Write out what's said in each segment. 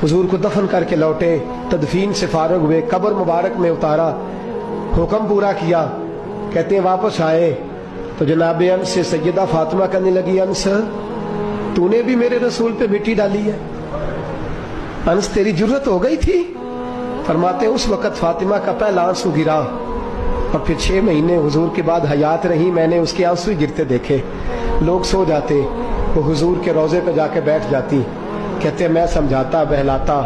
हुजूर को दफन करके लौटे, तदफीन से फारग हुए, कब्र मुबारक में उतारा, हुक्म पूरा किया। कहते हैं वापस आए तो जनाब अनस से सैयदा फातिमा कहने लगी, अनस तूने भी मेरे रसूल पे मिट्टी डाली है, अनस तेरी जुर्रत हो गई थी। फरमाते उस वक़्त फातिमा का पहला आंसू गिरा और फिर 6 महीने हुजूर के बाद हयात रही, मैंने उसके आंसू गिरते देखे। लोग सो जाते, वो हुजूर के रोज़े पे जाके बैठ जाती। कहते मैं समझाता बहलाता,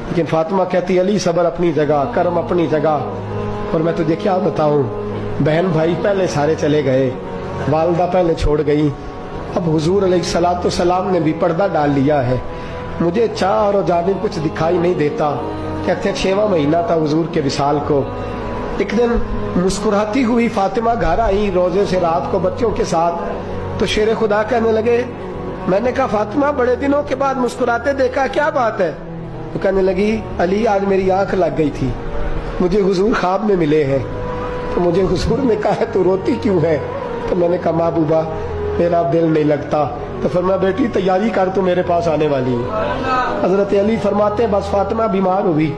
लेकिन फातिमा कहती अली सब्र अपनी जगह, कर्म अपनी जगह। और मैं तुझे क्या बताऊं, बहन भाई पहले सारे चले गए, वालदा पहले छोड़ गई, अब हुजूर अलैहिस्सलातु सलाम ने भी पर्दा डाल लिया है, मुझे चार और जानिब कुछ दिखाई नहीं देता। कहते 6वां महीना था हुजूर के विसाल को। एक दिन मुस्कुराती हुई फातिमा घर आई रोजे से रात को बच्चों के साथ, तो शेर खुदा कहने लगे, मैंने कहा फातिमा बड़े दिनों के बाद मुस्कुराते देखा, क्या बात है? तो कहने लगी अली आज मेरी आंख लग गई थी, मुझे हुजूर ख्वाब में मिले हैं, तो मुझे हुजूर ने कहा तू रोती क्यों है? तो मैंने कहा महबूबा मेरा दिल नहीं लगता। तो फरमाया बेटी तैयारी कर, तू मेरे पास आने वाली है। हजरत अली फरमाते बस फातिमा बीमार हुई,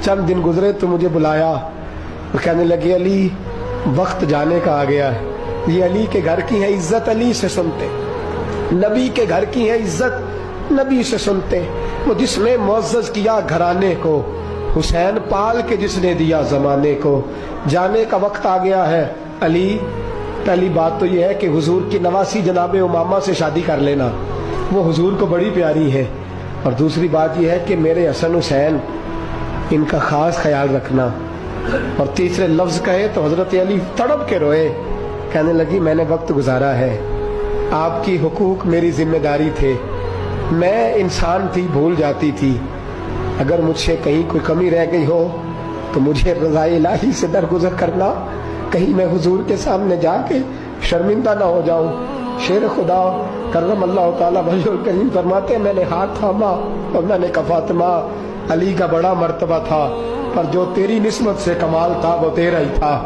चंद दिन गुजरे तो मुझे बुलाया और कहने लगे अली वक्त जाने का आ गया है, ये अली के घर की है इज्जत अली से सुनते, नबी के घर की है इज्जत नबी से सुनते, वो जिसने मुअज़्ज़ज़ किया घराने को, हुसैन पाल के जिसने दिया जमाने को, जाने का वक्त आ गया है अली। पहली बात तो यह है कि हुजूर की नवासी जनाब उमामा से शादी कर लेना, वो हुजूर को बड़ी प्यारी है। और दूसरी बात यह है कि मेरे हसन हुसैन इनका खास ख्याल रखना। और तीसरे लफ्ज कहे तो हजरत अली तड़प के रोए, कहने लगी मैंने वक्त गुजारा है, आपकी हुकूक मेरी जिम्मेदारी थे, मैं इंसान थी भूल जाती थी, अगर मुझसे कहीं कोई कमी रह गई हो तो मुझे रज़ाए इलाही से दरगुजर करना, कहीं मैं हुजूर के सामने जाके शर्मिंदा ना हो जाऊं। शेर खुदा करम अल्लाह ताला वजहुल करीम फरमाते मैंने हाथ थामा और मैंने कहा फातिमा अली का बड़ा मर्तबा था, पर जो तेरी निस्बत से कमाल था वो तेरा ही था।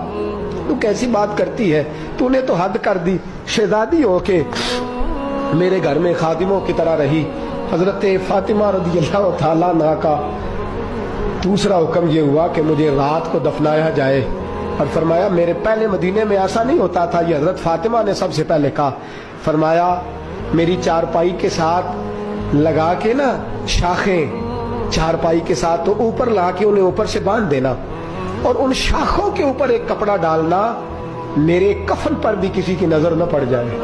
तू कैसी बात करती है, तूने तो हद कर दी, शहजादी होके मेरे घर में खादिमों की तरह रही। हजरत फातिमा रज़ियल्लाहु ताला अन्हा का दूसरा हुक्म ये हुआ कि मुझे रात को दफनाया जाए। और फरमाया मेरे पहले मदीने में ऐसा नहीं होता था, ये हजरत फातिमा ने सबसे पहले कहा। फरमाया मेरी चारपाई के साथ लगा के ना शाखें, चारपाई के साथ तो ऊपर ला के उन्हें ऊपर से बांध देना और उन शाखों के ऊपर एक कपड़ा डालना, मेरे कफन पर भी किसी की नजर न पड़ जाए।